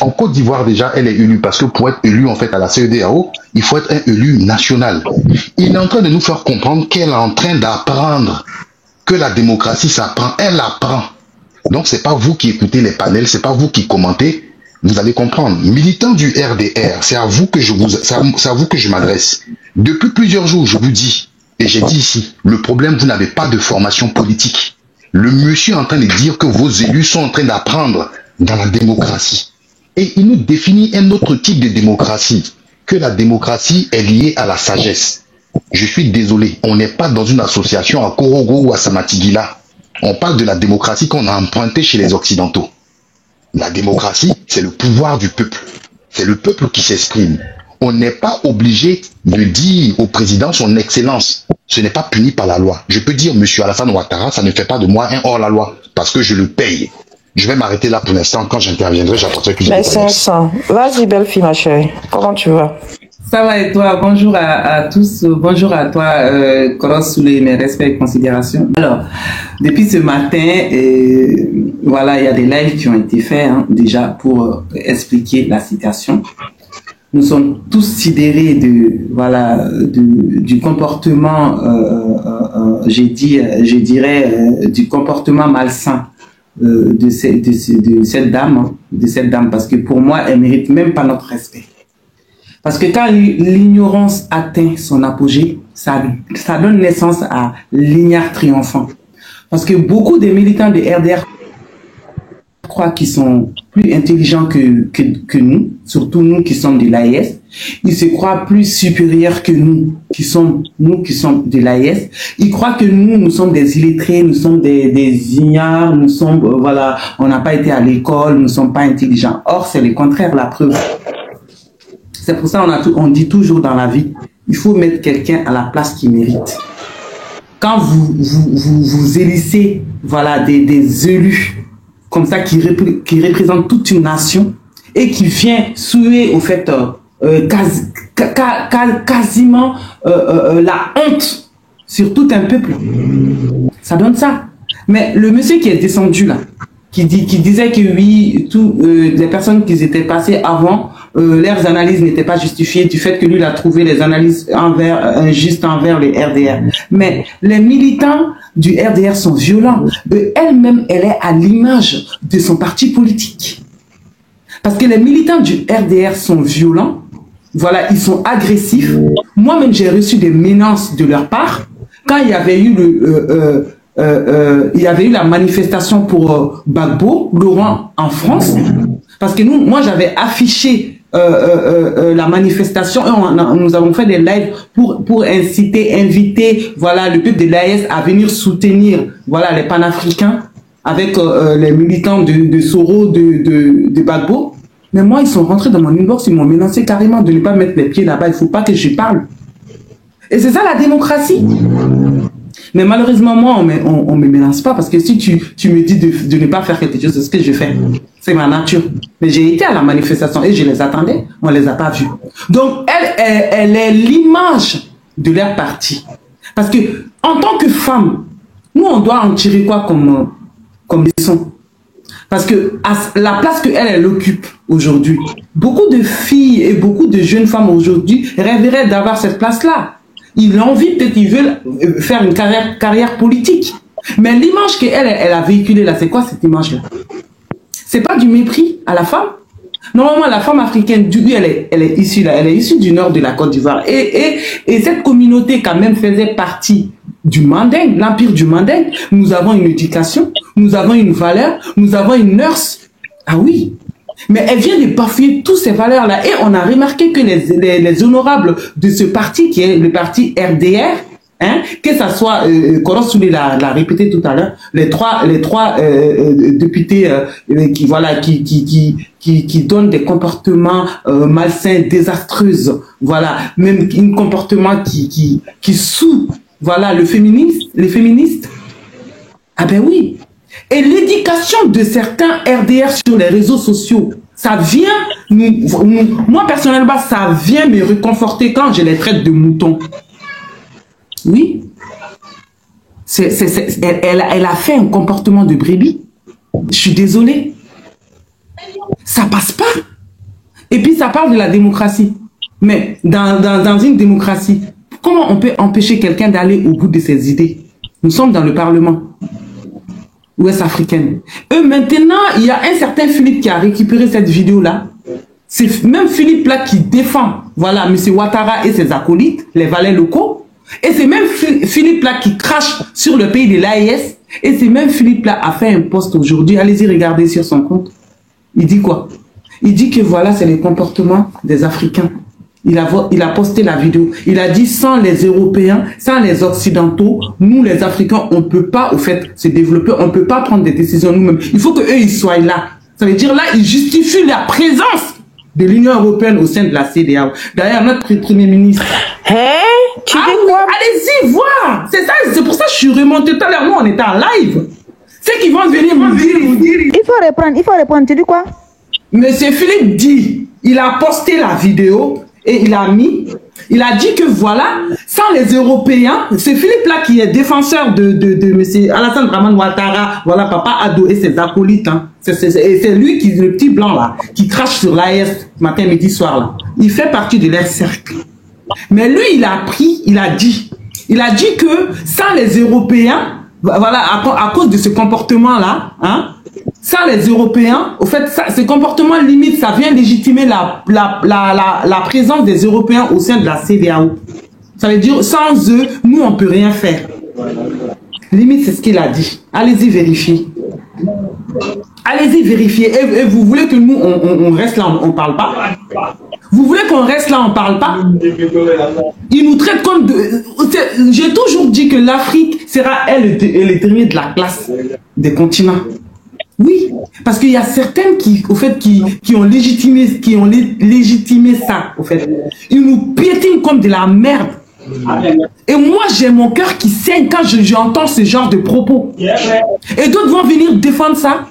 En Côte d'Ivoire, déjà, elle est élue parce que pour être élue, en fait, à la CEDEAO, il faut être un élu national. Il est en train de nous faire comprendre qu'elle est en train d'apprendre que la démocratie s'apprend. Elle apprend. Donc, c'est pas vous qui écoutez les panels, c'est pas vous qui commentez. Vous allez comprendre. Militant du RDR, c'est à vous que c'est à vous que je m'adresse. Depuis plusieurs jours, je vous dis, et j'ai dit ici, le problème, vous n'avez pas de formation politique. Le monsieur est en train de dire que vos élus sont en train d'apprendre dans la démocratie. Et il nous définit un autre type de démocratie, que la démocratie est liée à la sagesse. Je suis désolé, on n'est pas dans une association à Korogo ou à Samatigila. On parle de la démocratie qu'on a empruntée chez les Occidentaux. La démocratie, c'est le pouvoir du peuple. C'est le peuple qui s'exprime. On n'est pas obligé de dire au président son excellence. Ce n'est pas puni par la loi. Je peux dire, monsieur Alassane Ouattara, ça ne fait pas de moi un hors-la-loi, parce que je le paye. Je vais m'arrêter là pour l'instant. Quand j'interviendrai, j'apporterai plus de réponses. Mais c'est ça. Vas-y, belle fille, ma chérie. Comment tu vas? Ça va et toi? Bonjour à tous. Bonjour à toi, Koros, sous mes respects et considérations. Alors, depuis ce matin, voilà, il y a des lives qui ont été faits déjà pour expliquer la situation. Nous sommes tous sidérés du comportement, je dirais, du comportement malsain de cette dame, parce que pour moi, elle mérite même pas notre respect. Parce que quand l'ignorance atteint son apogée, ça donne naissance à l'ignare triomphant. Parce que beaucoup de militants de RDR croient qu'ils sont plus intelligents que nous, surtout nous qui sommes de l'AES. Ils se croient plus supérieurs que nous qui sommes de l'AES. Ils croient que nous sommes des illettrés, nous sommes des ignares, nous sommes, voilà, on n'a pas été à l'école, nous ne sommes pas intelligents. Or, c'est le contraire, la preuve. C'est pour ça on dit toujours dans la vie, il faut mettre quelqu'un à la place qu'il mérite. Quand vous élissez, voilà, des élus comme ça qui représentent toute une nation et qui vient souiller au fait quasiment la honte sur tout un peuple, ça donne ça. Mais le monsieur qui est descendu là, qui disait que oui, les personnes qui étaient passées avant, leurs analyses n'étaient pas justifiées du fait que lui il a trouvé les analyses injustes envers les RDR. Mais les militants du RDR sont violents. Elle-même, elle est à l'image de son parti politique. Parce que les militants du RDR sont violents. Voilà, ils sont agressifs. Moi-même, j'ai reçu des menaces de leur part. Quand il y avait eu la manifestation pour Gbagbo, Laurent, en France. Parce que moi, j'avais affiché la manifestation et nous avons fait des lives pour inviter, voilà, le peuple de l'AES à venir soutenir, voilà, les panafricains avec les militants de Soro, de Gbagbo. Mais moi, ils sont rentrés dans mon inbox, ils m'ont menacé carrément de ne pas mettre les pieds là-bas, il ne faut pas que je parle. Et c'est ça la démocratie. Mais malheureusement, moi, on me menace pas parce que si tu me dis de ne pas faire quelque chose, c'est ce que je fais. C'est ma nature. Mais j'ai été à la manifestation et je les attendais, on les a pas vus. Donc, elle est l'image de leur parti. Parce que, en tant que femme, nous, on doit en tirer quoi comme leçon? Parce que à la place qu'elle occupe aujourd'hui, beaucoup de filles et beaucoup de jeunes femmes aujourd'hui rêveraient d'avoir cette place-là. Ils ont envie, peut-être ils veulent faire une carrière politique. Mais l'image qu'elle a véhiculée là, c'est quoi cette image-là? C'est pas du mépris à la femme. Normalement, la femme africaine, elle est issue là, elle est issue du nord de la Côte d'Ivoire. Et cette communauté quand même faisait partie du Manding, l'empire du Manding. Nous avons une éducation, nous avons une valeur, nous avons une nurse. Ah oui. Mais elle vient de bafouer toutes ces valeurs-là. Et on a remarqué que les honorables de ce parti, qui est le parti RDR, hein, que ça soit, Koros Souli l'a répété tout à l'heure, les trois députés qui donnent des comportements malsains, désastreux, voilà, même un comportement qui sous, voilà, les féministes. Ah ben oui. Et l'éducation de certains RDR sur les réseaux sociaux, ça vient, moi personnellement, ça vient me réconforter quand je les traite de moutons. Oui. Elle a fait un comportement de brebis. Je suis désolée. Ça passe pas. Et puis ça parle de la démocratie. Mais dans une démocratie, comment on peut empêcher quelqu'un d'aller au bout de ses idées? Nous sommes dans le Parlement ouest africaine. Eux, maintenant, il y a un certain Philippe qui a récupéré cette vidéo-là. C'est même Philippe là qui défend, voilà, M. Ouattara et ses acolytes, les valets locaux. Et c'est même Philippe là qui crache sur le pays de l'AES. Et c'est même Philippe là a fait un post aujourd'hui. Allez-y, regardez sur son compte. Il dit quoi? Il dit que voilà, c'est les comportements des Africains. Il a posté la vidéo. Il a dit, sans les Européens, sans les Occidentaux, nous les Africains, on ne peut pas, au fait, se développer, on ne peut pas prendre des décisions nous-mêmes. Il faut qu'eux, ils soient là. Ça veut dire là, ils justifient la présence de l'Union Européenne au sein de la CEDEAO. D'ailleurs, notre Premier ministre... Tu dis quoi? Allez-y, voir. C'est ça, c'est pour ça que je suis remonté tout à l'heure. Nous, on était en live. C'est qu'ils vont venir vous dire... Il faut répondre. Tu dis quoi? Monsieur Philippe dit, il a posté la vidéo... Et il a dit que voilà, sans les Européens, c'est Philippe là qui est défenseur de M. Alassane Dramane Ouattara, voilà, Papa Ado et ses acolytes, hein. C'est lui qui, le petit blanc là, qui crache sur l'AES matin, midi, soir là. Il fait partie de leur cercle. Mais lui, il a dit que sans les Européens, voilà, à cause de ce comportement là, hein, sans les Européens, au fait, ce comportement limite, ça vient légitimer la présence des Européens au sein de la CEDEAO. Ça veut dire, sans eux, nous, on ne peut rien faire. Limite, c'est ce qu'il a dit. Allez-y vérifier. Allez-y vérifier. Et vous voulez que nous, on reste là, on ne parle pas? Vous voulez qu'on reste là, on ne parle pas? Ils nous traitent comme de... J'ai toujours dit que l'Afrique sera, elle, le dernier de la classe des continents. Oui, parce qu'il y a certaines qui, au fait, qui ont légitimé ça, au fait. Ils nous piétinent comme de la merde. Et moi, j'ai mon cœur qui saigne quand j'entends ce genre de propos. Et d'autres vont venir défendre ça.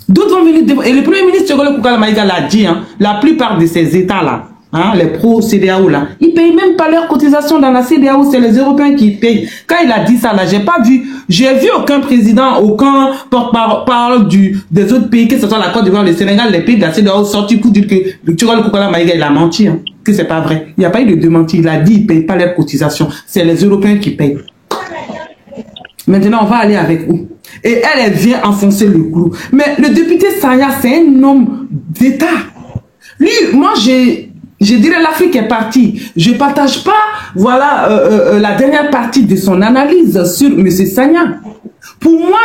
D'autres vont venir défendre. Et le Premier ministre Tchogolo Koukala Maïga l'a dit, hein, la plupart de ces États-là, hein, les pro-CEDEAO là, ils payent même pas leur cotisation dans la CEDEAO, c'est les Européens qui payent. Quand il a dit ça là, j'ai vu aucun président, aucun porte-parole des autres pays, que ce soit la Côte d'Ivoire, le Sénégal, les pays de la CEDEAO sortis pour dire que le Tchogolo Koukala Maïga il a menti, hein, que c'est pas vrai. Il n'y a pas eu de démenti, il a dit ils payent pas leur cotisation, c'est les Européens qui payent. Maintenant, on va aller avec eux. Et elle vient enfoncer le clou. Mais le député Sanya, c'est un homme d'État. Lui, moi, je dirais l'Afrique est partie. Je ne partage pas, voilà, la dernière partie de son analyse sur M. Sanya. Pour moi,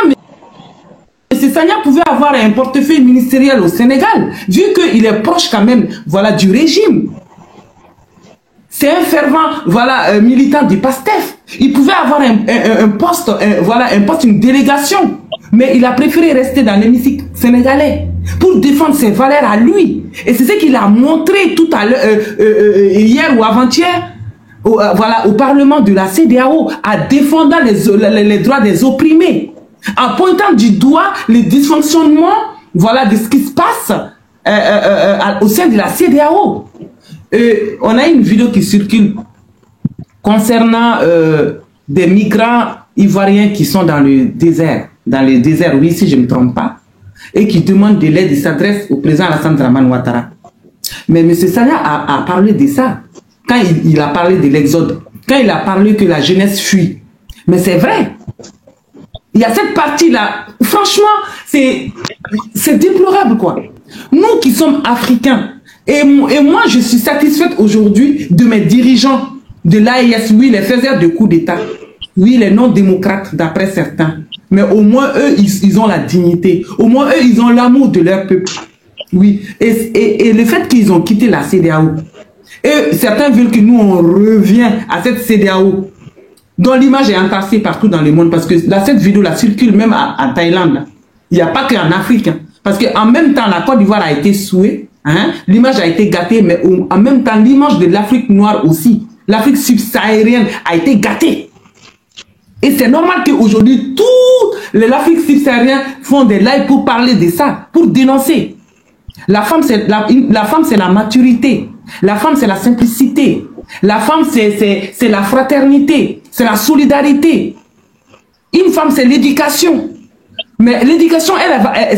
M. Sanya pouvait avoir un portefeuille ministériel au Sénégal, vu qu'il est proche quand même, voilà, du régime. C'est un fervent, voilà, militant du PASTEF. Il pouvait avoir un poste, voilà, un poste, une délégation. Mais il a préféré rester dans l'hémicycle sénégalais pour défendre ses valeurs à lui. Et c'est ce qu'il a montré tout à l'heure, hier ou avant-hier, voilà, au Parlement de la CEDEAO, en défendant les droits des opprimés, en pointant du doigt les dysfonctionnements, voilà, de ce qui se passe au sein de la CEDEAO. On a une vidéo qui circule concernant des migrants ivoiriens qui sont dans le désert, oui, si je ne me trompe pas, et qui demandent de l'aide, ils s'adressent au président Alassane Dramane Ouattara. Mais M. Sanya a parlé de ça, quand il a parlé de l'exode, quand il a parlé que la jeunesse fuit. Mais c'est vrai. Il y a cette partie-là, franchement, c'est déplorable, quoi. Nous qui sommes africains, et moi, je suis satisfaite aujourd'hui de mes dirigeants de l'AES, oui, les faiseurs de coups d'État, oui, les non-démocrates d'après certains, mais au moins eux, ils ont la dignité, au moins eux, ils ont l'amour de leur peuple, oui, et le fait qu'ils ont quitté la CEDEAO, et certains veulent que nous, on revienne à cette CEDEAO, dont l'image est entassée partout dans le monde, parce que cette vidéo-là circule même en Thaïlande, il n'y a pas qu'en Afrique, hein, parce qu'en même temps, la Côte d'Ivoire a été souillée, hein, l'image a été gâtée, mais en même temps, l'image de l'Afrique noire aussi, l'Afrique subsaharienne a été gâtée. Et c'est normal qu'aujourd'hui, toute l'Afrique subsaharienne font des lives pour parler de ça, pour dénoncer. La femme, c'est la maturité. La femme, c'est la simplicité. La femme, c'est la fraternité. C'est la solidarité. Une femme, c'est l'éducation. Mais l'éducation,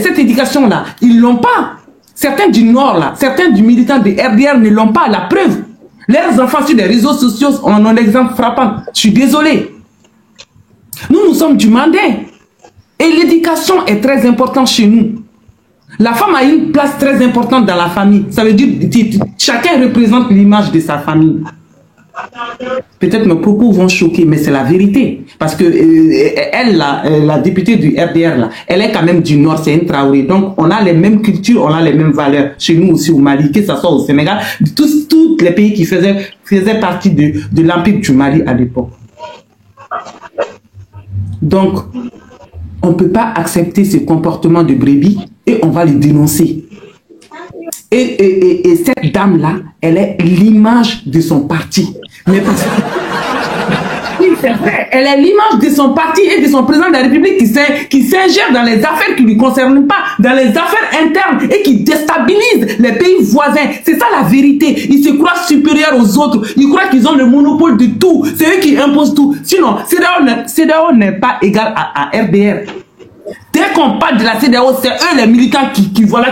cette éducation-là, ils l'ont pas. Certains du Nord, là, certains du militant de RDR ne l'ont pas, la preuve. Leurs enfants sur les réseaux sociaux en ont un exemple frappant. Je suis désolé. Nous sommes du Mandin. Et l'éducation est très importante chez nous. La femme a une place très importante dans la famille. Ça veut dire que chacun représente l'image de sa famille. Peut-être mes propos vont choquer, mais c'est la vérité. Parce que elle, la députée du RDR, là, elle est quand même du Nord, c'est une Traoré. Donc, on a les mêmes cultures, on a les mêmes valeurs. Chez nous aussi au Mali, que ce soit au Sénégal, tous les pays qui faisaient partie de l'Empire du Mali à l'époque. Donc, on ne peut pas accepter ce comportement de brebis et on va les dénoncer. Et cette dame-là, elle est l'image de son parti. Mais parce que... Oui, c'est vrai. Elle est l'image de son parti et de son président de la République qui s'ingère dans les affaires qui ne lui concernent pas, dans les affaires internes et qui déstabilisent les pays voisins. C'est ça la vérité. Ils se croient supérieurs aux autres. Ils croient qu'ils ont le monopole de tout. C'est eux qui imposent tout. Sinon, CEDEAO n'est pas égal à RDR. Dès qu'on parle de la CEDEAO, c'est eux les militants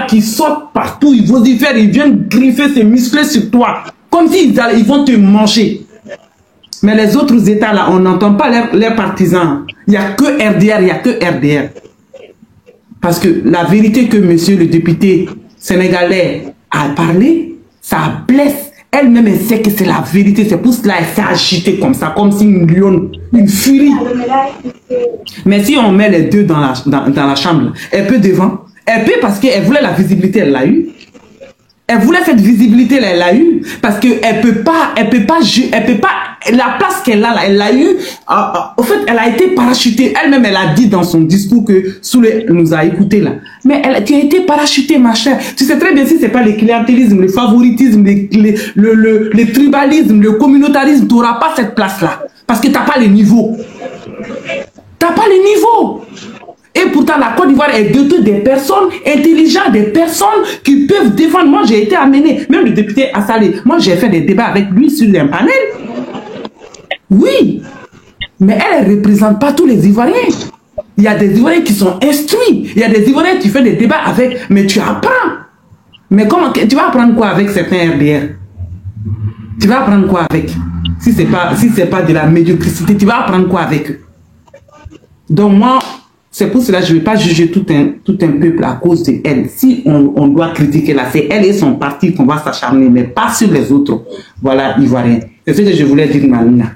qui sortent partout, ils vocifèrent, ils viennent griffer, se muscler sur toi. Comme s'ils vont te manger. Mais les autres États là, on n'entend pas leurs partisans. Il n'y a que RDR, il n'y a que RDR. Parce que la vérité que monsieur le député sénégalais a parlé, ça blesse. Elle-même, elle sait que c'est la vérité. C'est pour cela qu'elle s'est agitée comme ça, comme si une lionne, une furie. Mais si on met les deux dans la chambre, elle peut devant. Elle peut parce qu'elle voulait la visibilité, elle l'a eu. Elle voulait cette visibilité, elle l'a eu. Parce qu'elle peut pas, la place qu'elle a là, elle l'a eu. Au fait, elle a été parachutée. Elle-même, elle a dit dans son discours que Souley nous a écouté là. Mais tu as été parachutée, ma chère. Tu sais très bien si c'est pas le clientélisme, le favoritisme, le tribalisme, le communautarisme, tu n'auras pas cette place-là. Parce que tu n'as pas les niveaux. Tu n'as pas les niveaux. Et pourtant, la Côte d'Ivoire est dotée des personnes intelligentes, des personnes qui peuvent défendre. Moi, j'ai été amené, même le député Assalé, moi, j'ai fait des débats avec lui sur un panel. Oui, mais elle ne représente pas tous les Ivoiriens. Il y a des Ivoiriens qui sont instruits. Il y a des Ivoiriens qui font des débats avec, mais tu apprends. Mais comment, tu vas apprendre quoi avec certains RDR? Tu vas apprendre quoi avec? Si c'est pas de la médiocrité, tu vas apprendre quoi avec eux? Donc moi, c'est pour cela que je ne vais pas juger tout un peuple à cause de elle. Si on doit critiquer là, c'est elle et son parti qu'on va s'acharner, mais pas sur les autres. Voilà, Ivoiriens. C'est ce que je voulais dire, Malina.